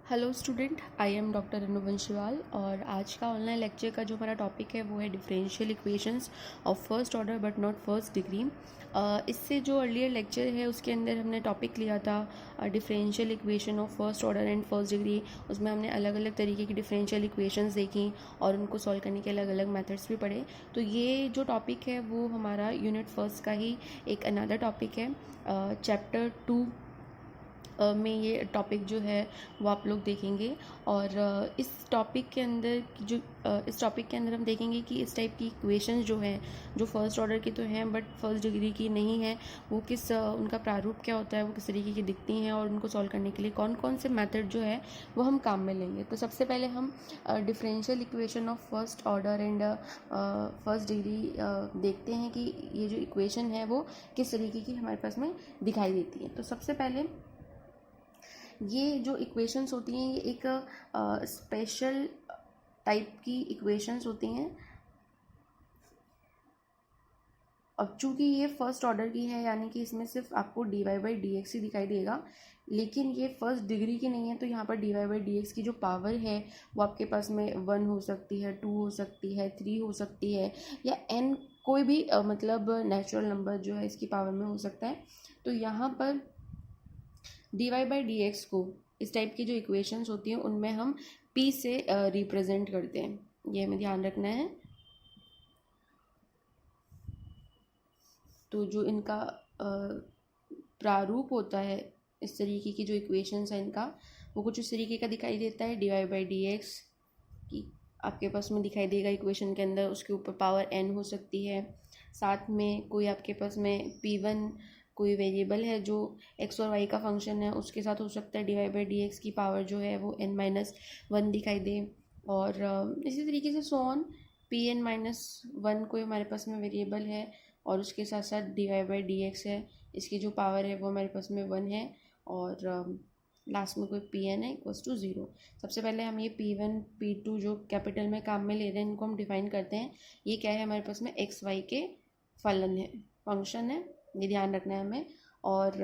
Hello student, I am doctor Anu Banshiwal और आज का ऑनलाइन लेक्चर का जो हमारा टॉपिक है वो है differential equations of first order but not first degree. इससे जो अर्लियर लेक्चर है उसके अंदर हमने टॉपिक लिया था differential equation of first order and first degree. उसमें हमने अलग अलग तरीके की डिफरेंशियल इक्वेशंस देखी और उनको सॉल्व करने के अलग अलग मेथड्स भी पढ़े। तो ये जो टॉपिक है वो हमारा यूनिट फर्स्ट का ही एक अनदर टॉपिक है। चैप्टर 2 में ये टॉपिक जो है वो आप लोग देखेंगे और इस टॉपिक के अंदर हम देखेंगे कि इस टाइप की इक्वेशंस जो हैं जो फर्स्ट ऑर्डर की तो हैं बट फर्स्ट डिग्री की नहीं है, वो उनका प्रारूप क्या होता है, वो किस तरीके की दिखती हैं और उनको सॉल्व करने के लिए कौन कौन से मेथड जो है वो हम काम में लेंगे। तो सबसे पहले हम differential equation of first order and first degree देखते हैं कि ये जो इक्वेशन है वो किस तरीके की हमारे पास में दिखाई देती है। तो सबसे पहले ये जो इक्वेशंस होती हैं ये एक स्पेशल टाइप की इक्वेशंस होती हैं। अब चूंकि ये फर्स्ट ऑर्डर की है यानी कि इसमें सिर्फ आपको dy बाई डी एक्स ही दिखाई देगा, लेकिन ये फर्स्ट डिग्री की नहीं है। तो यहाँ पर dy बाई डी एक्स की जो पावर है वो आपके पास में 1 हो सकती है, 2 हो सकती है, 3 हो सकती है या n कोई भी मतलब नेचुरल नंबर जो है इसकी पावर में हो सकता है। तो यहाँ पर dy बाई डी एक्स को इस टाइप की जो इक्वेशंस होती हैं उनमें हम p से रिप्रेजेंट करते हैं, ये हमें ध्यान रखना है। तो जो इनका प्रारूप होता है इस तरीके की जो इक्वेशंस है इनका वो कुछ इस तरीके का दिखाई देता है। dy बाई डी एक्स की आपके पास में दिखाई देगा इक्वेशन के अंदर, उसके ऊपर पावर n हो सकती है, साथ में कोई आपके पास में p1 कोई वेरिएबल है जो x और y का फंक्शन है उसके साथ हो सकता है dy बाई डी एक्स की पावर जो है वो n-1 दिखाई दे। और इसी तरीके से सो ऑन pn-1 कोई हमारे पास में वेरिएबल है और उसके साथ साथ dy बाई डी एक्स है, इसकी जो पावर है वो हमारे पास में 1 है और लास्ट में कोई pn है इक्वल्स टू 0। सबसे पहले हम ये p1 p2 जो कैपिटल में काम में ले रहे हैं इनको हम डिफाइन करते हैं। ये क्या है, हमारे पास में x y के फलन है, फंक्शन है, ये ध्यान रखना है हमें। और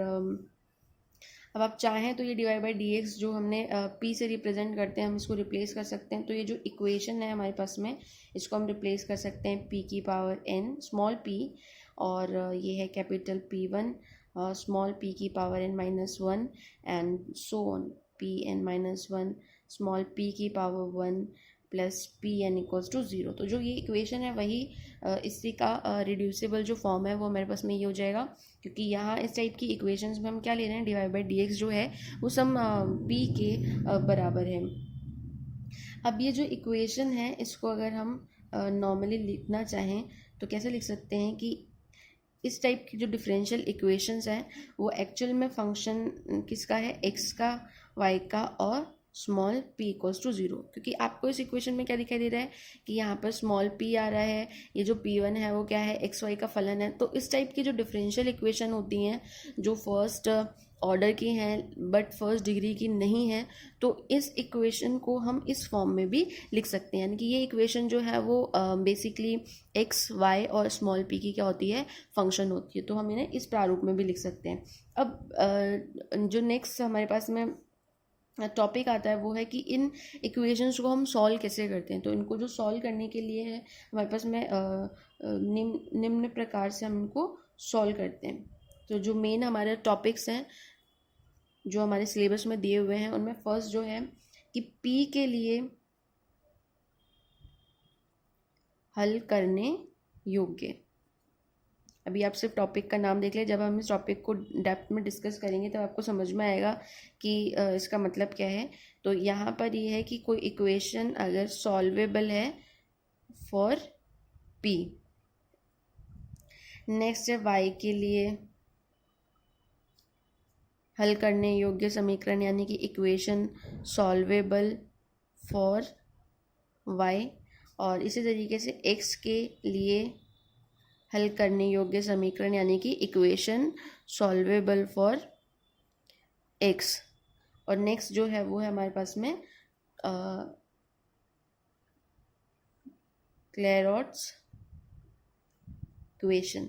अब आप चाहें तो ये dy बाई डी एक्स जो हमने p से रिप्रेजेंट करते हैं हम इसको रिप्लेस कर सकते हैं। तो ये जो इक्वेशन है हमारे पास में इसको हम रिप्लेस कर सकते हैं p की पावर n स्मॉल p और ये है कैपिटल p1 स्मॉल p की power n-1 and so on pn-1 small p की power 1 plus pn equals to 0। तो जो ये इक्वेशन है वही इसी का रिड्यूसिबल जो फॉर्म है वो मेरे पास में ये हो जाएगा, क्योंकि यहाँ इस टाइप की इक्वेशंस में हम क्या ले रहे हैं, dy बाई डी एक्स जो है वो सम p के बराबर है। अब ये जो इक्वेशन है इसको अगर हम नॉर्मली लिखना चाहें तो कैसे लिख सकते हैं कि इस टाइप की जो डिफरेंशियल इक्वेशंस हैं वो एक्चुअल में फंक्शन किसका है, x का, y का और स्मॉल p इक्वल्स टू 0। क्योंकि आपको इस इक्वेशन में क्या दिखाई दे रहा है कि यहाँ पर स्मॉल p आ रहा है, ये जो p1 है वो क्या है, x y का फलन है। तो इस टाइप की जो डिफरेंशियल इक्वेशन होती हैं जो फर्स्ट ऑर्डर की हैं बट फर्स्ट डिग्री की नहीं है, तो इस इक्वेशन को हम इस फॉर्म में भी लिख सकते हैं। यानी कि ये इक्वेशन जो है वो बेसिकली x y और स्मॉल p की क्या होती है, फंक्शन होती है। तो हम इन्हें इस प्रारूप में भी लिख सकते हैं। अब जो नेक्स्ट हमारे पास में टॉपिक आता है वो है कि इन इक्वेशंस को हम सॉल्व कैसे करते हैं। तो इनको जो सॉल्व करने के लिए है हमारे पास में निम्न प्रकार से हम इनको सॉल्व करते हैं। तो जो मेन हमारे टॉपिक्स हैं जो हमारे सिलेबस में दिए हुए हैं उनमें फर्स्ट जो है कि p के लिए हल करने योग्य। अभी आप सिर्फ टॉपिक का नाम देख लें, जब हम इस टॉपिक को डेप्थ में डिस्कस करेंगे तब आपको समझ में आएगा कि इसका मतलब क्या है। तो यहाँ पर ये है कि कोई इक्वेशन अगर सॉल्वेबल है फॉर p। नेक्स्ट है y के लिए हल करने योग्य समीकरण यानी कि इक्वेशन सॉल्वेबल फॉर y, और इसी तरीके से x के लिए हल करने योग्य समीकरण यानी कि इक्वेशन सॉल्वेबल फॉर x। और नेक्स्ट जो है वो है हमारे पास में क्लेरॉट्स इक्वेशन।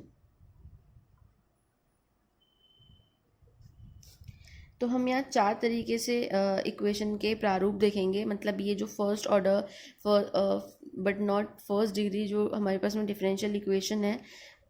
तो हम यहाँ 4 तरीके से इक्वेशन के प्रारूप देखेंगे। मतलब ये जो first order but not first degree जो हमारे पास में डिफरेंशियल इक्वेशन है,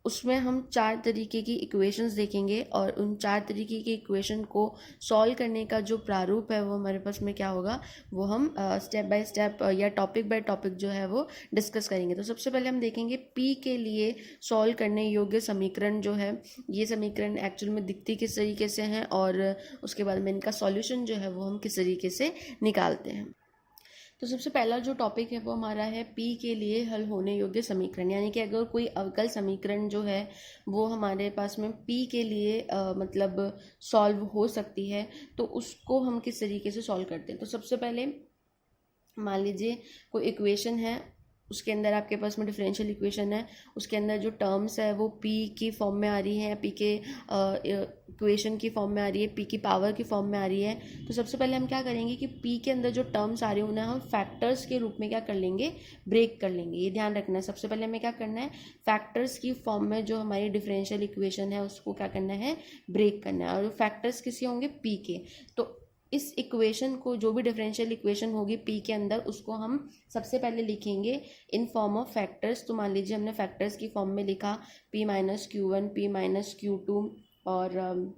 उसमें हम 4 तरीके की इक्वेशंस देखेंगे और उन 4 तरीके की इक्वेशन को सॉल्व करने का जो प्रारूप है वो हमारे पास में क्या होगा, वो हम स्टेप बाय स्टेप या टॉपिक बाय टॉपिक जो है वो डिस्कस करेंगे। तो सबसे पहले हम देखेंगे पी के लिए सॉल्व करने योग्य समीकरण जो है, ये समीकरण एक्चुअल में दिखती किस तरीके से हैं और उसके बाद में इनका सॉल्यूशन जो है वो हम किस तरीके से निकालते हैं। तो सबसे पहला जो टॉपिक है वो हमारा है पी के लिए हल होने योग्य समीकरण। यानी कि अगर कोई अवकल समीकरण जो है वो हमारे पास में पी के लिए मतलब सॉल्व हो सकती है, तो उसको हम किस तरीके से सॉल्व करते हैं। तो सबसे पहले मान लीजिए कोई इक्वेशन है, उसके अंदर आपके पास में डिफरेंशियल इक्वेशन है, उसके अंदर जो टर्म्स है वो पी की फॉर्म में आ रही है, पी के इक्वेशन की फॉर्म में आ रही है, पी की पावर की फॉर्म में आ रही है। तो सबसे पहले हम क्या करेंगे कि पी के अंदर जो टर्म्स आ रही है उन्हें हम फैक्टर्स के रूप में क्या कर लेंगे, ब्रेक कर लेंगे। ये ध्यान रखना है। सबसे पहले हमें क्या करना है, फैक्टर्स की फॉर्म में जो हमारी डिफरेंशियल इक्वेशन है उसको क्या करना है, ब्रेक करना है। और फैक्टर्स किसी होंगे, पी के। तो इस इक्वेशन को, जो भी डिफरेंशियल इक्वेशन होगी पी के अंदर, उसको हम सबसे पहले लिखेंगे इन फॉर्म ऑफ फैक्टर्स। तो मान लीजिए हमने फैक्टर्स की फॉर्म में लिखा p minus q one, p minus q two और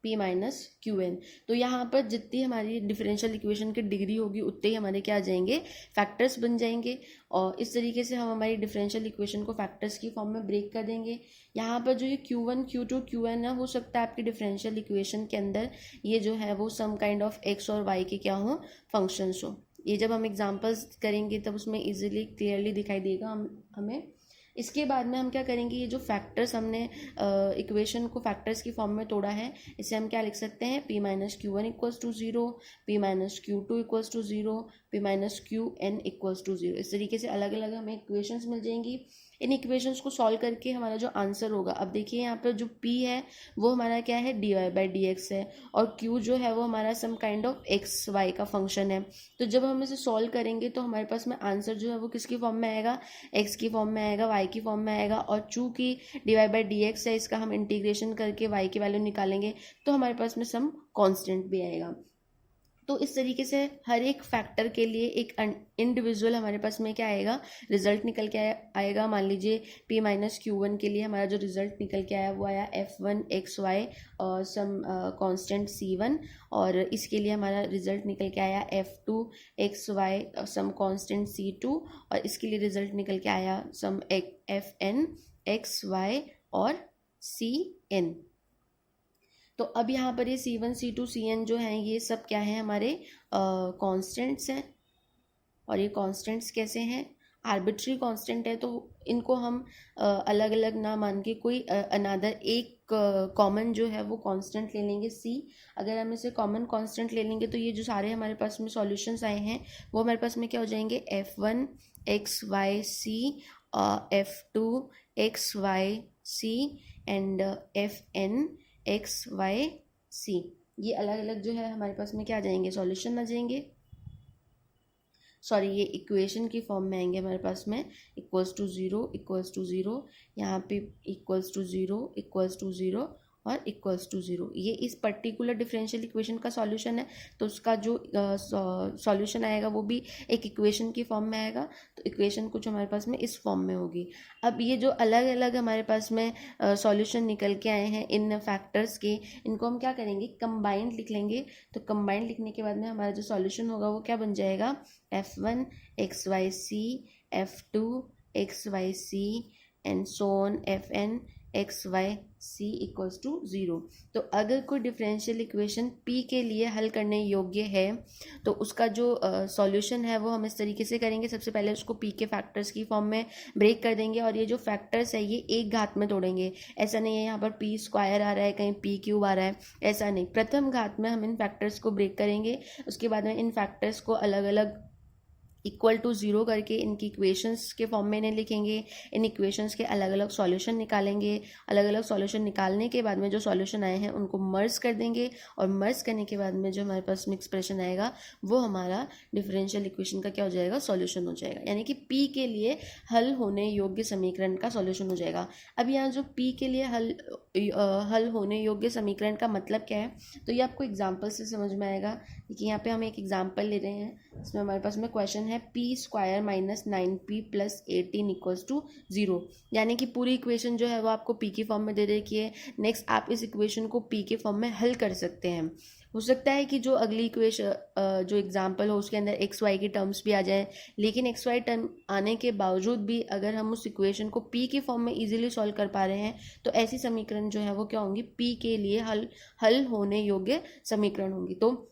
p माइनस क्यू एन। तो यहाँ पर जितनी हमारी डिफरेंशियल इक्वेशन की डिग्री होगी उतने ही हमारे क्या आ जाएंगे, फैक्टर्स बन जाएंगे। और इस तरीके से हम हमारी डिफरेंशियल इक्वेशन को फैक्टर्स की फॉर्म में ब्रेक कर देंगे। यहाँ पर जो ये Q1, Q2, Qn है, हो सकता है आपकी डिफरेंशियल इक्वेशन के अंदर ये जो है वो सम काइंड ऑफ x और y के क्या हो, फंक्शंस हो। ये जब हम एग्जाम्पल्स करेंगे तब उसमें ईजिली क्लियरली दिखाई देगा हमें। इसके बाद में हम क्या करेंगे, ये जो फैक्टर्स हमने इक्वेशन को फैक्टर्स की फॉर्म में तोड़ा है, इसे हम क्या लिख सकते हैं, p minus q one equals to zero, p minus q two equals to zero, p minus q n equals to zero. इस तरीके से अलग अलग हमें इक्वेशंस मिल जाएंगी। इन इक्वेशंस को सॉल्व करके हमारा जो आंसर होगा, अब देखिए यहाँ पर जो p है वो हमारा क्या है, dy/dx है, और q जो है वो हमारा some kind of x y का फंक्शन है। तो जब हम इसे सॉल्व करेंगे तो हमारे पास में आंसर जो है वो किसकी फॉर्म में आएगा, x की फॉर्म में आएगा, y की फॉर्म में आएगा। और चूंकि dy/dx है, इसका हम इंटीग्रेशन करके y की वैल्यू निकालेंगे तो हमारे पास में सम कांस्टेंट भी आएगा। तो इस तरीके से हर एक फैक्टर के लिए एक इंडिविजुअल हमारे पास में क्या आएगा, रिजल्ट निकल के आएगा। मान लीजिए p माइनस क्यू वन के लिए हमारा जो रिजल्ट निकल के आया वो आया f1 xy और सम कांस्टेंट c1, और इसके लिए हमारा रिजल्ट निकल के आया f2 xy some constant c2, और इसके लिए रिजल्ट निकल के आया सम fn xy और cn। तो अब यहाँ पर ये C1, C2, Cn जो हैं ये सब क्या है, हमारे कॉन्स्टेंट्स हैं। और ये कॉन्स्टेंट्स कैसे हैं, आर्बिट्री कांस्टेंट है। तो इनको हम अलग अलग ना मान के कोई अनदर एक कॉमन जो है वो कांस्टेंट ले लेंगे c। अगर हम इसे कॉमन कांस्टेंट ले लेंगे तो ये जो सारे हमारे पास में सॉल्यूशंस आए हैं वो हमारे पास में क्या हो जाएंगे, f1 xyc, f2 xyc and fn xyc। ये अलग अलग जो है हमारे पास में क्या आ जाएंगे, सॉल्यूशन आ जाएंगे। सॉरी, ये इक्वेशन की फॉर्म में आएंगे हमारे पास में, equals to zero, equals to zero, यहाँ पे equals to zero, equals to zero और इक्वल्स टू ज़ीरो। ये इस पर्टिकुलर डिफरेंशियल इक्वेशन का सॉल्यूशन है। तो उसका जो सॉल्यूशन आएगा वो भी एक इक्वेशन की फॉर्म में आएगा। तो इक्वेशन कुछ हमारे पास में इस फॉर्म में होगी। अब ये जो अलग अलग हमारे पास में सॉल्यूशन निकल के आए हैं इन फैक्टर्स के, इनको हम क्या करेंगे, कंबाइंड लिख लेंगे। तो कंबाइंड लिखने के बाद में हमारा जो सॉल्यूशन होगा वो क्या बन जाएगा, f1 xyc, f2 xyc and so on fn xyc equals to ज़ीरो। तो अगर कोई डिफरेंशियल इक्वेशन p के लिए हल करने योग्य है तो उसका जो सॉल्यूशन है वो हम इस तरीके से करेंगे। सबसे पहले उसको p के फैक्टर्स की फॉर्म में ब्रेक कर देंगे, और ये जो फैक्टर्स है ये एक घात में तोड़ेंगे। ऐसा नहीं है यहाँ पर p स्क्वायर आ रहा है, कहीं p क्यूब आ रहा है, ऐसा नहीं। प्रथम घात में हम इन फैक्टर्स को ब्रेक करेंगे, उसके बाद में इन फैक्टर्स को अलग अलग इक्वल टू ज़ीरो करके इनकी इक्वेशंस के फॉर्म में इन्हें लिखेंगे। इन इक्वेशंस के अलग अलग सॉल्यूशन निकालेंगे। अलग अलग सॉल्यूशन निकालने के बाद में जो सॉल्यूशन आए हैं उनको मर्ज कर देंगे, और मर्ज करने के बाद में जो हमारे पास में एक्सप्रेशन आएगा वो हमारा डिफरेंशियल इक्वेशन का क्या हो जाएगा, सॉल्यूशन हो जाएगा। यानी कि पी के लिए हल होने योग्य समीकरण का सॉल्यूशन हो जाएगा। अब यहाँ जो पी के लिए हल होने योग्य समीकरण का मतलब क्या है, तो ये आपको एग्जाम्पल से समझ में आएगा। कि यहाँ पे हम एक एग्जाम्पल ले रहे हैं, इसमें हमारे पास में क्वेश्चन है p square minus 9p plus 18 equals to 0। यानी कि पूरी इक्वेशन जो है वो आपको पी की फॉर्म में दे रखी है। नेक्स्ट आप इस इक्वेशन को पी के फॉर्म में हल कर सकते हैं। हो सकता है कि जो अगली इक्वेशन जो एग्जाम्पल हो उसके अंदर एक्स वाई की टर्म्स भी आ जाए, लेकिन एक्स वाई टर्म आने के बावजूद भी अगर हम उस इक्वेशन को पी के फॉर्म में इजीली सॉल्व कर पा रहे हैं तो ऐसी समीकरण जो है वो क्या होंगी, पी के लिए हल होने योग्य समीकरण होंगी। तो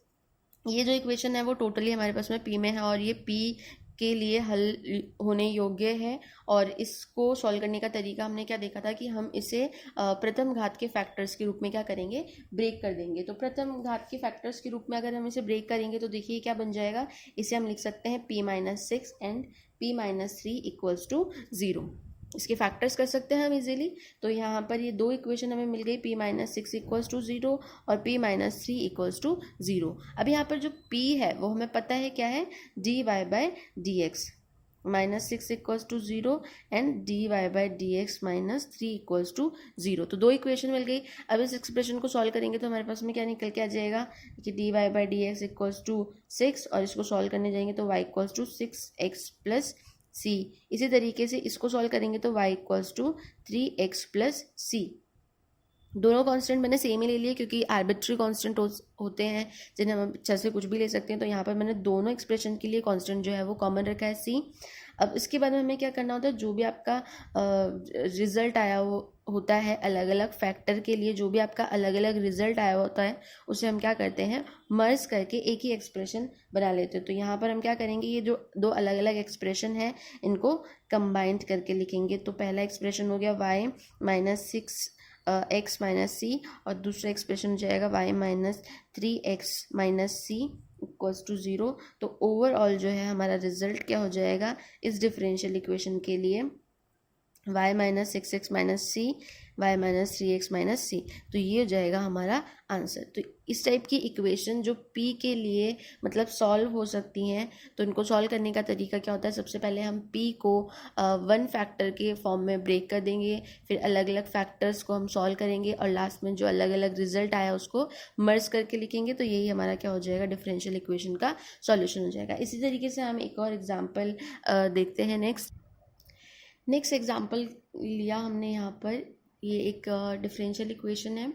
ये जो इक्वेशन है वो टोटली हमारे पास में पी में है, और ये पी के लिए हल होने योग्य है। और इसको सॉल्व करने का तरीका हमने क्या देखा था कि हम इसे प्रथम घात के फैक्टर्स के रूप में क्या करेंगे, ब्रेक कर देंगे। तो प्रथम घात के फैक्टर्स के रूप में अगर हम इसे ब्रेक करेंगे तो देखिए क्या बन जाएगा, इसे हम लिख सकते हैं p-6 and p-3 equals to 0। इसके फैक्टर्स कर सकते हैं हम इजीली। तो यहाँ पर ये दो इक्वेशन हमें मिल गई, p-6 इक्वल्स टू 0 और p-3 इक्वल्स टू 0। अब यहाँ पर जो p है वो हमें पता है क्या है, dy/dx। -6 equals to 0 and dy/dx -3 equals to 0। तो दो इक्वेशन मिल गई। अब इस एक्सप्रेशन को सॉल्व करेंगे तो हमारे पास में क्या निकल के आ जाएगा कि dy/dx इक्वल्स टू 6, और इसको सॉल्व करने जाएंगे तो y equals to 6x plus c। इसी तरीके से इसको सॉल्व करेंगे तो y equals to 3x plus c। दोनों कांस्टेंट मैंने सेम ही ले लिए क्योंकि आर्बिट्री कांस्टेंट होते हैं जिन्हें हम अच्छा से कुछ भी ले सकते हैं। तो यहाँ पर मैंने दोनों एक्सप्रेशन के लिए कांस्टेंट जो है वो कॉमन रखा है c। अब इसके बाद में हमें क्या करना होता है, जो भी आपका रिजल्ट आया होता है अलग अलग फैक्टर के लिए, जो भी आपका अलग अलग रिजल्ट आया होता है उसे हम क्या करते हैं, मर्ज करके एक ही एक्सप्रेशन बना लेते हैं। तो यहाँ पर हम क्या करेंगे, ये जो दो अलग अलग एक्सप्रेशन है इनको कंबाइंड करके लिखेंगे। तो पहला एक्सप्रेशन हो गया y-6x-c, और दूसरा एक्सप्रेशन हो जाएगा y-3x-c इक्वल्स टू 0। तो ओवरऑल जो है हमारा रिजल्ट क्या हो जाएगा इस डिफरेंशियल इक्वेशन के लिए, y-6x-c y-3x-c। तो ये हो जाएगा हमारा आंसर। तो इस टाइप की इक्वेशन जो p के लिए मतलब सॉल्व हो सकती हैं, तो इनको सॉल्व करने का तरीका क्या होता है, सबसे पहले हम p को वन फैक्टर के फॉर्म में ब्रेक कर देंगे, फिर अलग अलग फैक्टर्स को हम सॉल्व करेंगे, और लास्ट में जो अलग अलग रिजल्ट आया उसको मर्ज करके लिखेंगे। तो यही हमारा क्या हो जाएगा, डिफरेंशियल इक्वेशन का सॉल्यूशन हो जाएगा। इसी तरीके से हम एक और एग्जाम्पल देखते हैं। नेक्स्ट एग्जाम्पल लिया हमने यहाँ पर, ये एक डिफरेंशियल इक्वेशन है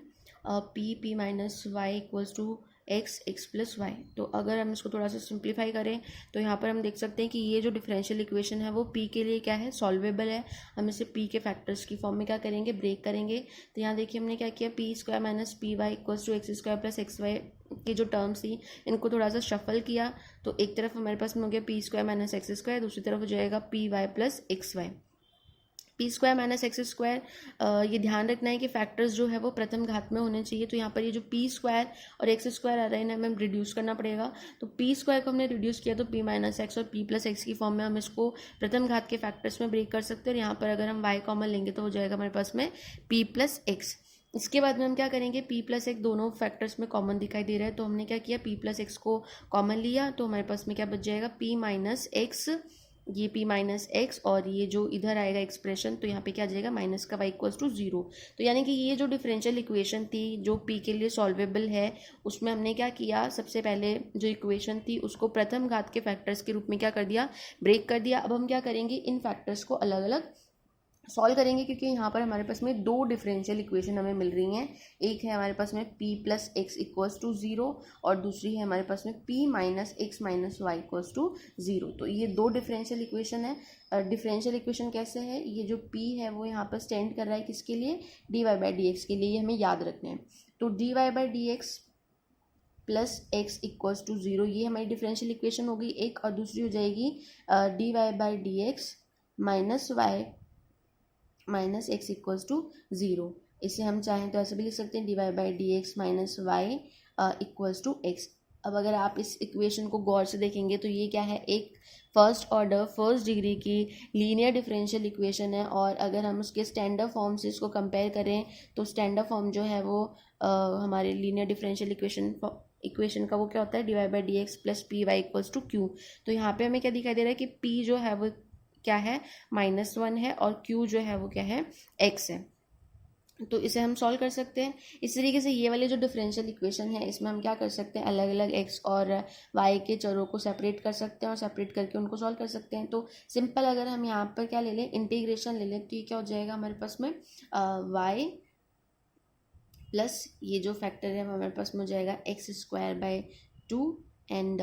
p-y equals to x plus y. तो अगर हम इसको थोड़ा सा सिंप्लीफाई करें तो यहाँ पर हम देख सकते हैं कि ये जो डिफरेंशियल इक्वेशन है वो p के लिए क्या है, सॉल्वेबल है। हम इसे p के फैक्टर्स की फॉर्म में क्या करेंगे, ब्रेक करेंगे। तो यहाँ देखिए हमने क्या किया, p² minus py equals to x² plus xy की जो टर्म्स थी इनको थोड़ा सा शफल किया। तो एक तरफ हमारे पास में हो गया p² माइनस x², दूसरी तरफ हो जाएगा py plus xy। p² minus x², ये ध्यान रखना है कि फैक्टर्स जो है वो प्रथम घात में होने चाहिए। तो यहाँ पर ये जो p² और x² आ रहे हैं इन्हें हमें रिड्यूस करना पड़ेगा। तो p² को हमने रिड्यूस किया तो p-x और p प्लस x की फॉर्म में हम इसको प्रथम घात के फैक्टर्स में ब्रेक कर सकते हैं। और यहाँ पर अगर हम y कॉमन लेंगे तो हो जाएगा हमारे पास में p प्लस x। इसके बाद में हम क्या करेंगे, p प्लस x दोनों फैक्टर्स में कॉमन दिखाई दे रहा है, तो हमने क्या किया, p प्लस x को कॉमन लिया। तो हमारे पास में क्या बच जाएगा, p माइनस x, ये p माइनस एक्स, और ये जो इधर आएगा एक्सप्रेशन तो यहाँ पे क्या आ जाएगा, माइनस का y इक्वल्स टू 0। तो यानी कि ये जो डिफरेंशियल इक्वेशन थी जो p के लिए सॉल्वेबल है, उसमें हमने क्या किया, सबसे पहले जो इक्वेशन थी उसको प्रथम घात के फैक्टर्स के रूप में क्या कर दिया, ब्रेक कर दिया। अब हम क्या करेंगे, इन फैक्टर्स को अलग अलग सॉल्व करेंगे, क्योंकि यहाँ पर हमारे पास में दो डिफरेंशियल इक्वेशन हमें मिल रही हैं। एक है हमारे पास में p plus x equals to 0, और दूसरी है हमारे पास में p minus x minus y equals to 0। तो ये दो डिफरेंशियल इक्वेशन है। डिफरेंशियल इक्वेशन कैसे है, ये जो p है वो यहाँ पर स्टैंड कर रहा है किसके लिए, dy/dx के लिए, ये हमें याद रखना है। तो dy/dx plus x equals to 0, ये हमारी डिफरेंशियल इक्वेशन होगी एक, और दूसरी हो जाएगी dy/dx minus y minus x equals to 0। इसे हम चाहें तो ऐसे भी लिख सकते हैं dy/dx minus y equals to x. अब अगर आप इस इक्वेशन को गौर से देखेंगे तो ये क्या है, एक फर्स्ट ऑर्डर फर्स्ट डिग्री की लीनियर डिफरेंशियल इक्वेशन है। और अगर हम उसके स्टैंडर्ड फॉर्म से इसको कंपेयर करें तो स्टैंडर्ड फॉर्म जो है वो हमारे लीनियर डिफरेंशियल इक्वेशन का वो क्या होता है, dy/dx plus p y equals to q. तो यहाँ पे हमें क्या दिखाई दे रहा है कि p जो है वो क्या है, -1 है, और q जो है वो क्या है, x है। तो इसे हम सॉल्व कर सकते हैं। इस तरीके से ये वाली जो डिफरेंशियल इक्वेशन है इसमें हम क्या कर सकते हैं, अलग अलग x और y के चरों को सेपरेट कर सकते हैं और सेपरेट करके उनको सॉल्व कर सकते हैं। तो सिंपल अगर हम यहाँ पर क्या ले लें, इंटीग्रेशन ले लें, तो ये क्या हो जाएगा हमारे पास में y प्लस ये जो फैक्टर है हमारे पास में हो जाएगा x²/2 and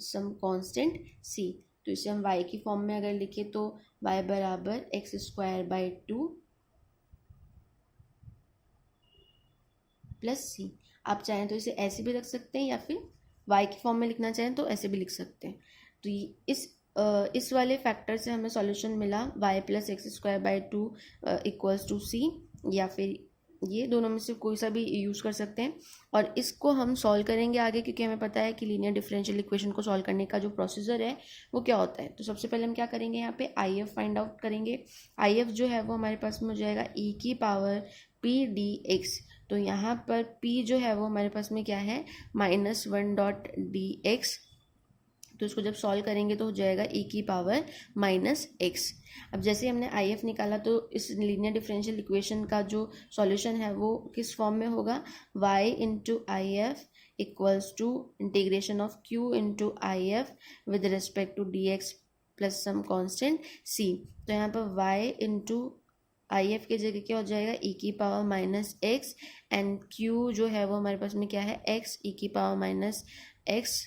some constant c। तो इसे हम y की फॉर्म में अगर लिखें तो y बराबर x²/2 प्लस c। आप चाहें तो इसे ऐसे भी रख सकते हैं या फिर y की फॉर्म में लिखना चाहें तो ऐसे भी लिख सकते हैं। तो इस वाले फैक्टर से हमें सॉल्यूशन मिला y plus x²/2 equals to c, या फिर ये दोनों में से कोई सा भी यूज़ कर सकते हैं। और इसको हम सॉल्व करेंगे आगे, क्योंकि हमें पता है कि लीनियर डिफरेंशियल इक्वेशन को सॉल्व करने का जो प्रोसीजर है वो क्या होता है। तो सबसे पहले हम क्या करेंगे, यहाँ पे IF फाइंड आउट करेंगे। IF जो है वो हमारे पास में हो जाएगा e⁻p⁴dx। तो यहाँ पर p जो है वो हमारे पास में क्या है, -1.dx। तो इसको जब सॉल्व करेंगे तो हो जाएगा e⁻⁻x। अब जैसे हमने IF निकाला तो इस लीनियर डिफरेंशियल इक्वेशन का जो सॉल्यूशन है वो किस फॉर्म में होगा, y into IF equals to integration of q into IF with respect to dx plus some constant c। तो यहाँ पर y इंटू IF की जगह क्या हो जाएगा, e⁻⁻x एंड q जो है वो हमारे पास में क्या है, x e⁻⁻x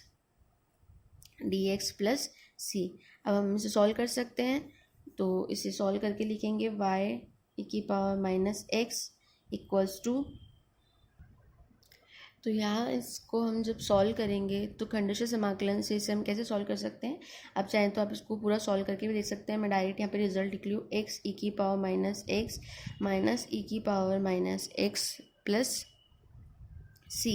dx plus c। अब हम इसे सॉल्व कर सकते हैं, तो इसे सॉल्व करके लिखेंगे y e⁻⁻x इक्वल्स टू, तो यहाँ इसको हम जब सॉल्व करेंगे तो खंडशः समाकलन से इसे हम कैसे सॉल्व कर सकते हैं। आप चाहें तो आप इसको पूरा सॉल्व करके भी देख सकते हैं। मैं डायरेक्ट यहाँ पे रिजल्ट लिख लूँ, x e⁻⁻x minus e⁻⁻x plus c।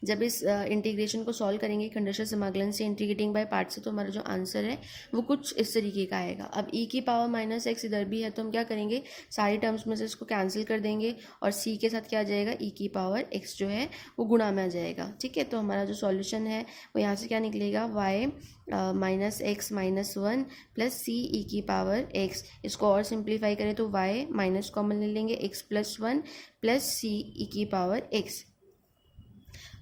जब इस इंटीग्रेशन को सॉल्व करेंगे खंडशः समाकलन से, इंटीग्रेटिंग बाय पार्ट से, तो हमारा जो आंसर है वो कुछ इस तरीके का आएगा। अब e⁻⁻x इधर भी है तो हम क्या करेंगे, सारी टर्म्स में से इसको कैंसिल कर देंगे और c के साथ क्या आ जाएगा, e⁻x जो है वो गुणा में आ जाएगा। ठीक है, तो हमारा जो सॉल्यूशन है वो यहाँ से क्या निकलेगा, y -x-1 plus c e⁻x। इसको और सिंप्लीफाई करें तो y माइनस कॉमन ले लेंगे, x+1 प्लस c e⁻x।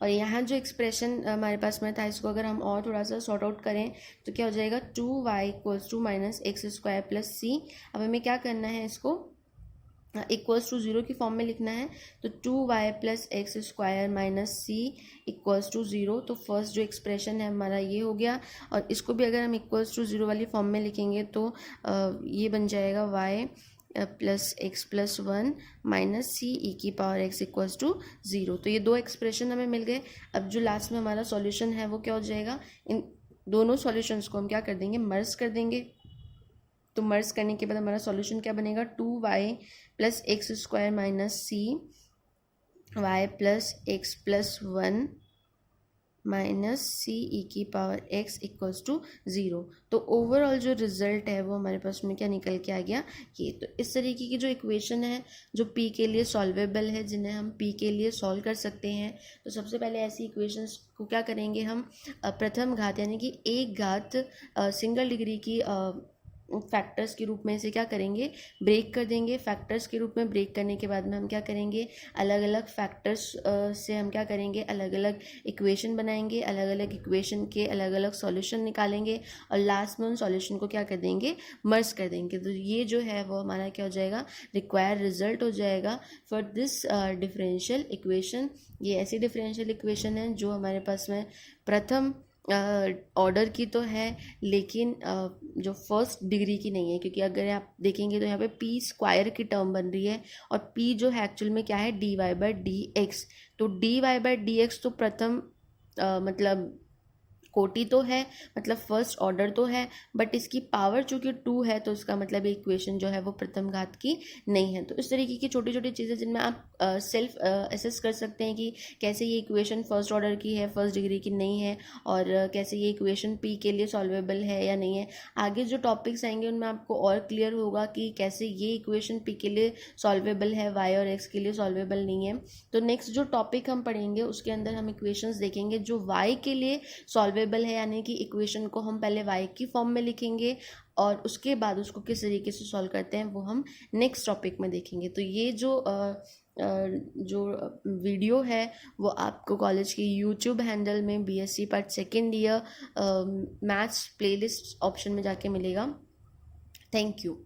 और यहाँ जो एक्सप्रेशन हमारे पास में था इसको अगर हम और थोड़ा सा सॉर्ट आउट करें तो क्या हो जाएगा, 2y equals to -x² plus c। अब हमें क्या करना है, इसको इक्वल्स टू 0 की फॉर्म में लिखना है। तो 2y plus x² minus c equals to 0। तो फर्स्ट जो एक्सप्रेशन है हमारा ये हो गया, और इसको भी अगर हम इक्वल्स टू 0 वाली फॉर्म में लिखेंगे तो ये बन जाएगा y plus x+1 minus c e⁻x equals to 0। तो ये दो एक्सप्रेशन हमें मिल गए। अब जो लास्ट में हमारा सॉल्यूशन है वो क्या हो जाएगा, इन दोनों सॉल्यूशंस को हम क्या कर देंगे, मर्ज कर देंगे। तो मर्ज करने के बाद हमारा सॉल्यूशन क्या बनेगा, 2y plus x² minus c y plus x+1 minus c e⁻x equals to 0। तो ओवरऑल जो रिजल्ट है वो हमारे पास में क्या निकल के आ गया, ये। तो इस तरीके की जो इक्वेशन है जो p के लिए सॉल्वेबल है, जिन्हें हम p के लिए सॉल्व कर सकते हैं। तो सबसे पहले ऐसी इक्वेशंस को क्या करेंगे हम, प्रथम घात यानी कि एक घात सिंगल डिग्री की फैक्टर्स के रूप में इसे क्या करेंगे, ब्रेक कर देंगे। फैक्टर्स के रूप में ब्रेक करने के बाद में हम क्या करेंगे, अलग अलग फैक्टर्स से हम क्या करेंगे, अलग अलग इक्वेशन बनाएंगे, अलग अलग इक्वेशन के अलग अलग सॉल्यूशन निकालेंगे और लास्ट में उन सॉल्यूशन को क्या कर देंगे, मर्ज कर देंगे। तो ये जो है वो हमारा क्या हो जाएगा, रिक्वायर्ड रिजल्ट हो जाएगा फॉर दिस डिफरेंशियल इक्वेशन। ये ऐसी डिफरेंशियल इक्वेशन है जो हमारे पास में प्रथम ऑर्डर की तो है, लेकिन जो फर्स्ट डिग्री की नहीं है, क्योंकि अगर आप देखेंगे तो यहाँ पे p² की टर्म बन रही है और p जो है एक्चुअल में क्या है, dy/dx। तो dy/dx तो प्रथम मतलब कोटि तो है, मतलब फर्स्ट ऑर्डर तो है, बट इसकी पावर चूंकि 2 है तो इसका मतलब ये इक्वेशन जो है वो प्रथम घात की नहीं है। तो इस तरीके की छोटी छोटी चीज़ें जिनमें आप सेल्फ असेस कर सकते हैं कि कैसे ये इक्वेशन फर्स्ट ऑर्डर की है, फर्स्ट डिग्री की नहीं है, और कैसे ये इक्वेशन पी के लिए सॉल्वेबल है या नहीं है। आगे जो टॉपिक्स आएंगे उनमें आपको और क्लियर होगा कि कैसे ये इक्वेशन पी के लिए सॉल्वेबल है, वाई और एक्स के लिए सॉल्वेबल नहीं है। तो नेक्स्ट जो टॉपिक हम पढ़ेंगे उसके अंदर हम इक्वेशंस देखेंगे जो वाई के लिए सॉल्वेबल है, यानी कि इक्वेशन को हम पहले वाई की फॉर्म में लिखेंगे और उसके बाद उसको किस तरीके से सॉल्व करते हैं वो हम नेक्स्ट टॉपिक में देखेंगे। तो ये जो वीडियो है वो आपको कॉलेज की यूट्यूब हैंडल में BSc part second year maths playlist option में जाके मिलेगा। Thank you.